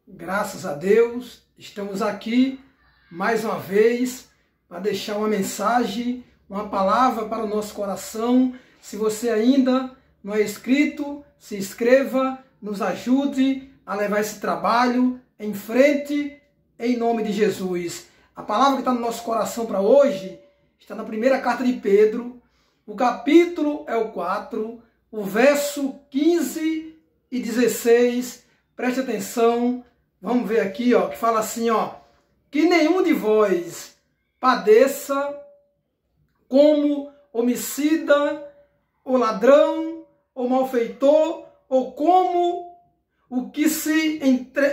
Graças a Deus, estamos aqui mais uma vez para deixar uma mensagem, uma palavra para o nosso coração. Se você ainda não é inscrito, se inscreva, nos ajude a levar esse trabalho em frente, em nome de Jesus. A palavra que está no nosso coração para hoje está na primeira carta de Pedro, o capítulo é o 4, o verso 15 e 16. Preste atenção, vamos ver aqui, que fala assim, que nenhum de vós padeça como homicida, ou ladrão, ou malfeitor, ou como o que se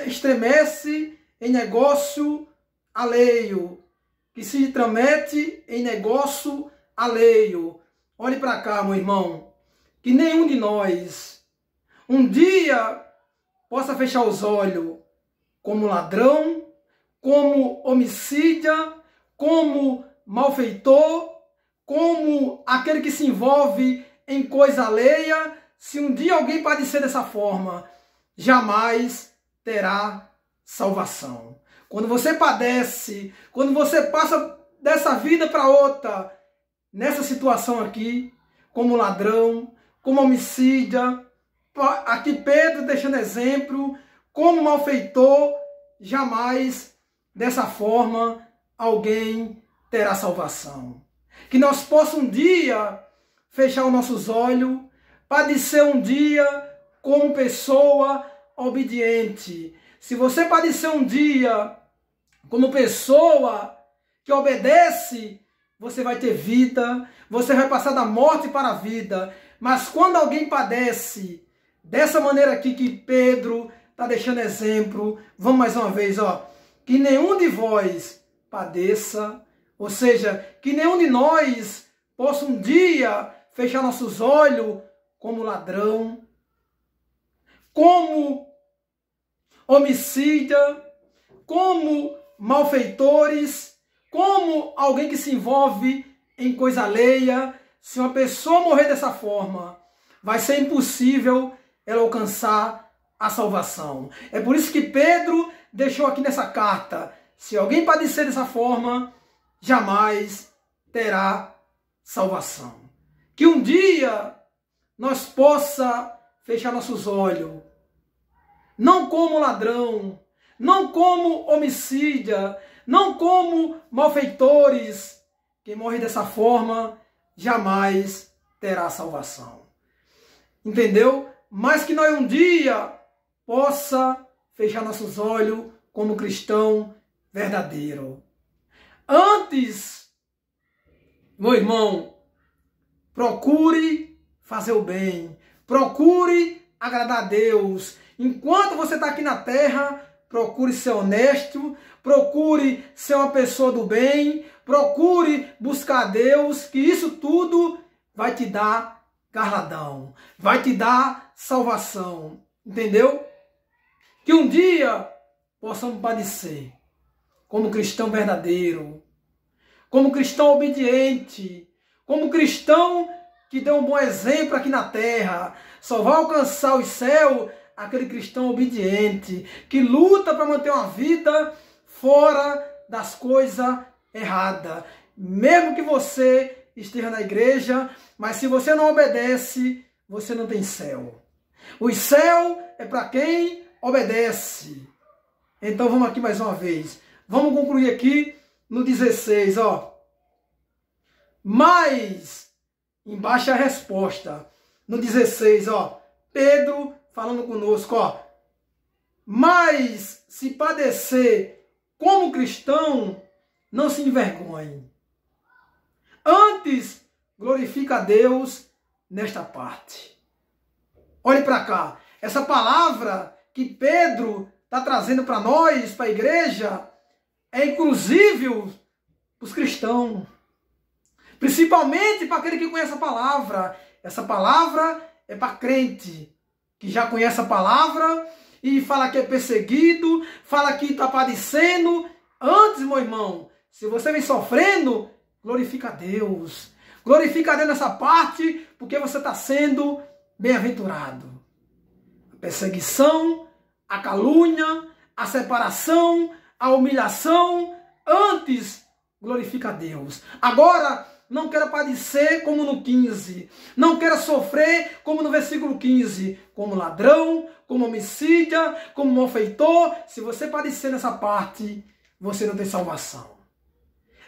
estremece em negócio alheio, que se intromete em negócio alheio. Olhe para cá, meu irmão, que nenhum de nós um dia possa fechar os olhos como ladrão, como homicida, como malfeitor, como aquele que se envolve em coisa alheia. Se um dia alguém padecer dessa forma, jamais terá salvação. Quando você padece, quando você passa dessa vida para outra, nessa situação aqui, como ladrão, como homicida, aqui Pedro deixando exemplo, como malfeitor, jamais dessa forma alguém terá salvação. Que nós possamos um dia fechar os nossos olhos, padecer um dia como pessoa obediente. Se você padecer um dia como pessoa que obedece, você vai ter vida, você vai passar da morte para a vida. Mas quando alguém padece dessa maneira aqui que Pedro está deixando exemplo, vamos mais uma vez, que nenhum de vós padeça, ou seja, que nenhum de nós possa um dia fechar nossos olhos como ladrão, como homicida, como malfeitores, como alguém que se envolve em coisa alheia. Se uma pessoa morrer dessa forma, vai ser impossível ela alcançar a salvação. É por isso que Pedro deixou aqui nessa carta: se alguém padecer dessa forma, jamais terá salvação. Que um dia nós possa fechar nossos olhos, não como ladrão, não como homicida, não como malfeitores. Quem morre dessa forma jamais terá salvação. Entendeu? Mas que nós um dia possa fechar nossos olhos como cristão verdadeiro. Antes, meu irmão, procure fazer o bem, procure agradar a Deus. Enquanto você está aqui na terra, procure ser honesto, procure ser uma pessoa do bem, procure buscar a Deus, que isso tudo vai te dar galardão, vai te dar salvação, entendeu? Que um dia possamos padecer como cristão verdadeiro, como cristão obediente, como cristão que deu um bom exemplo aqui na terra. Só vai alcançar os céus aquele cristão obediente, que luta para manter uma vida fora das coisas erradas. Mesmo que você esteja na igreja, mas se você não obedece, você não tem céu. O céu é para quem obedece. Então vamos aqui mais uma vez. Vamos concluir aqui no 16, Mas, embaixo é a resposta. No 16, Pedro falando conosco, mas se padecer como cristão, não se envergonhe. Antes, glorifica a Deus nesta parte. Olhe para cá. Essa palavra que Pedro está trazendo para nós, para a igreja, é inclusive para os cristãos. Principalmente para aquele que conhece a palavra. Essa palavra é para crente, que já conhece a palavra e fala que é perseguido, fala que está padecendo. Antes, meu irmão, se você vem sofrendo, glorifica a Deus. Glorifica a Deus nessa parte, porque você está sendo bem-aventurado. A perseguição, a calúnia, a a separação, a humilhação, antes glorifica a Deus. Agora, não queira padecer como no 15. Não queira sofrer como no versículo 15. Como ladrão, como homicida, como malfeitor. Se você padecer nessa parte, você não tem salvação.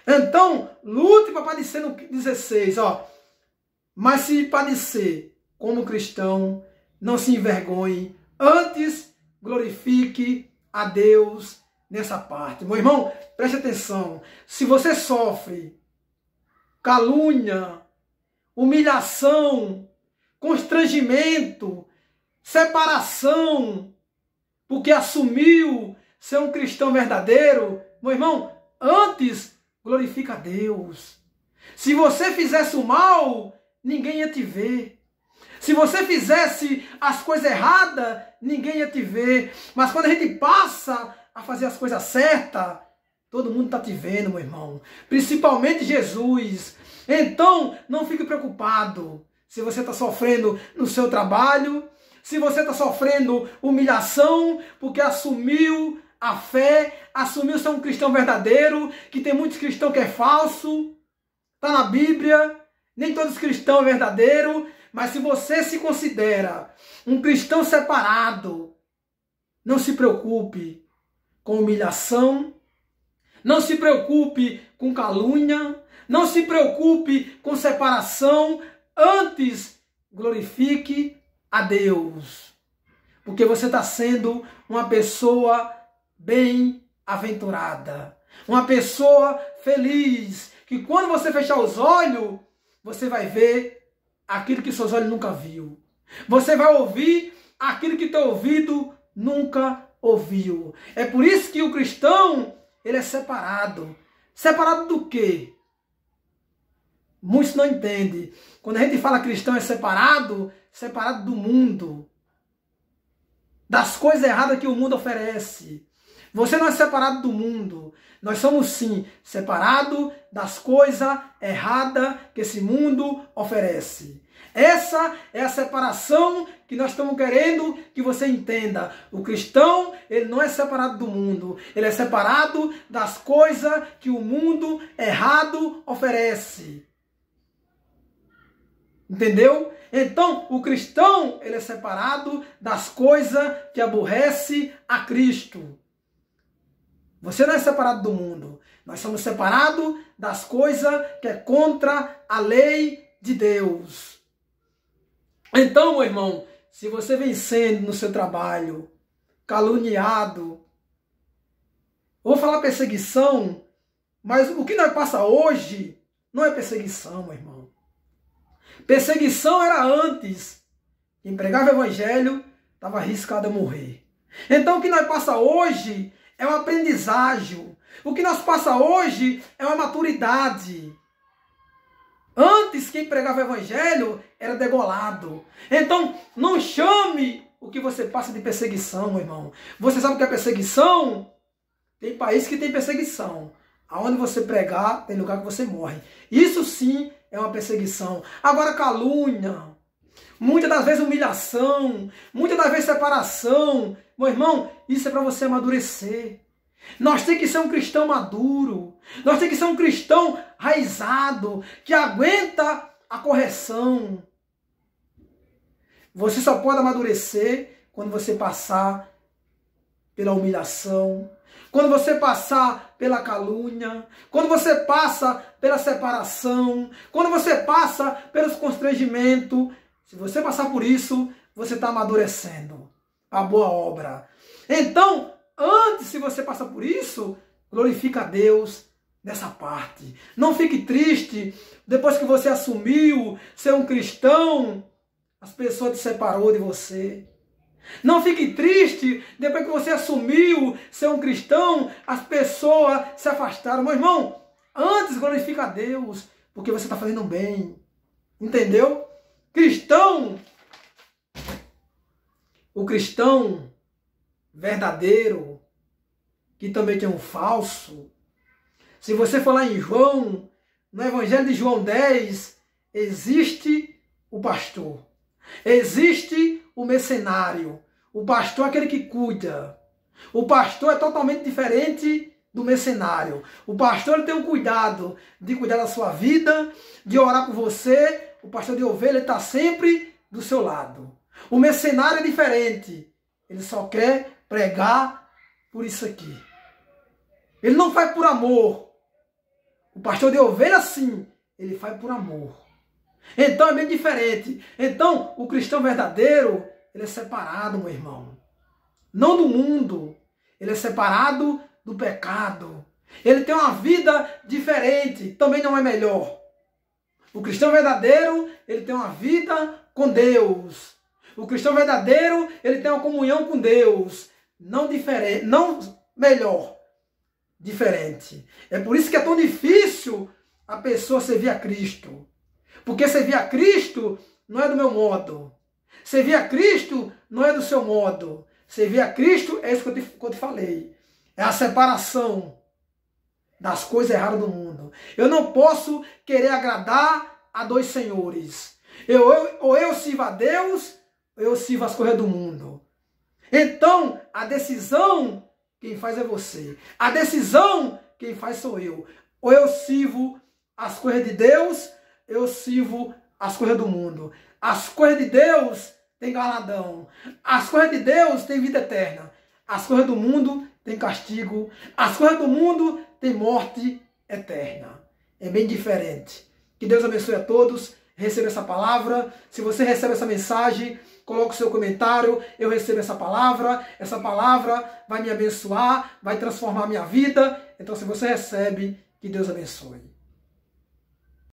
Então, lute para padecer no 16. Ó. Mas se padecer como cristão, não se envergonhe. Antes, glorifique a Deus nessa parte. Meu irmão, preste atenção. Se você sofre calúnia, humilhação, constrangimento, separação, porque assumiu ser um cristão verdadeiro, meu irmão, antes glorifica a Deus. Se você fizesse o mal, ninguém ia te ver. Se você fizesse as coisas erradas, ninguém ia te ver. Mas quando a gente passa a fazer as coisas certas, todo mundo está te vendo, meu irmão. Principalmente Jesus. Então, não fique preocupado se você está sofrendo no seu trabalho, se você está sofrendo humilhação, porque assumiu a fé, assumiu ser um cristão verdadeiro, que tem muitos cristãos que é falso. Está na Bíblia. Nem todos os cristãos é verdadeiro. Mas se você se considera um cristão separado, não se preocupe com humilhação, não se preocupe com calúnia, não se preocupe com separação, antes glorifique a Deus. Porque você está sendo uma pessoa bem-aventurada, uma pessoa feliz, que quando você fechar os olhos, você vai ver aquilo que seus olhos nunca viu. Você vai ouvir aquilo que teu ouvido nunca ouviu. É por isso que o cristão, ele é separado. Separado do quê? Muitos não entendem. Quando a gente fala cristão é separado, separado do mundo. Das coisas erradas que o mundo oferece. Você não é separado do mundo. Nós somos sim separados das coisas erradas que esse mundo oferece. Essa é a separação que nós estamos querendo que você entenda. O cristão, ele não é separado do mundo. Ele é separado das coisas que o mundo errado oferece. Entendeu? Então, o cristão, ele é separado das coisas que aborrece a Cristo. Você não é separado do mundo. Nós somos separados das coisas que é contra a lei de Deus. Então, meu irmão, se você vem sendo no seu trabalho caluniado, vou falar perseguição, mas o que nós passa hoje não é perseguição, meu irmão. Perseguição era antes. Quem pregava o evangelho estava arriscado a morrer. Então o que nós passa hoje é uma aprendizagem. O que nós passa hoje é uma maturidade. Antes, quem pregava o evangelho era degolado. Então, não chame o que você passa de perseguição, meu irmão. Você sabe o que é perseguição? Tem país que tem perseguição. Aonde você pregar, tem lugar que você morre. Isso sim é uma perseguição. Agora, calúnia, muitas das vezes humilhação, muitas das vezes separação. Meu irmão, isso é para você amadurecer. Nós temos que ser um cristão maduro. Nós temos que ser um cristão raizado, que aguenta a correção. Você só pode amadurecer quando você passar pela humilhação, quando você passar pela calúnia, quando você passa pela separação, quando você passa pelos constrangimentos. Se você passar por isso, você está amadurecendo a boa obra. Então, antes, se você passar por isso, glorifica a Deus nessa parte. Não fique triste depois que você assumiu ser um cristão, as pessoas te separou de você. Não fique triste depois que você assumiu ser um cristão, as pessoas se afastaram. Meu irmão, antes glorifica a Deus, porque você está fazendo bem. Entendeu? Cristão, o cristão verdadeiro, que também tem um falso. Se você for lá em João, no Evangelho de João 10, existe o pastor. Existe o mercenário. O pastor é aquele que cuida. O pastor é totalmente diferente do mercenário. O pastor ele tem um cuidado de cuidar da sua vida, de orar por você. O pastor de ovelha está sempre do seu lado. O mercenário é diferente. Ele só quer pregar por isso aqui. Ele não faz por amor. O pastor de ovelha, sim, ele faz por amor. Então é bem diferente. Então, o cristão verdadeiro, ele é separado, meu irmão. Não do mundo. Ele é separado do pecado. Ele tem uma vida diferente. Também não é melhor. O cristão verdadeiro, ele tem uma vida com Deus. O cristão verdadeiro, ele tem uma comunhão com Deus. Não diferente, não melhor. Diferente. É por isso que é tão difícil a pessoa servir a Cristo. Porque servir a Cristo não é do meu modo. Servir a Cristo não é do seu modo. Servir a Cristo é isso que eu te falei. É a separação das coisas erradas do mundo. Eu não posso querer agradar a dois senhores. Ou eu sirvo a Deus, ou eu sirvo as coisas do mundo. Então, a decisão, quem faz é você. A decisão, quem faz sou eu. Ou eu sirvo as coisas de Deus, eu sirvo as coisas do mundo. As coisas de Deus têm galardão. As coisas de Deus têm vida eterna. As coisas do mundo têm castigo. As coisas do mundo têm morte eterna. É bem diferente. Que Deus abençoe a todos. Receba essa palavra. Se você recebe essa mensagem, coloque o seu comentário. Eu recebo essa palavra. Essa palavra vai me abençoar, vai transformar a minha vida. Então, se você recebe, que Deus abençoe.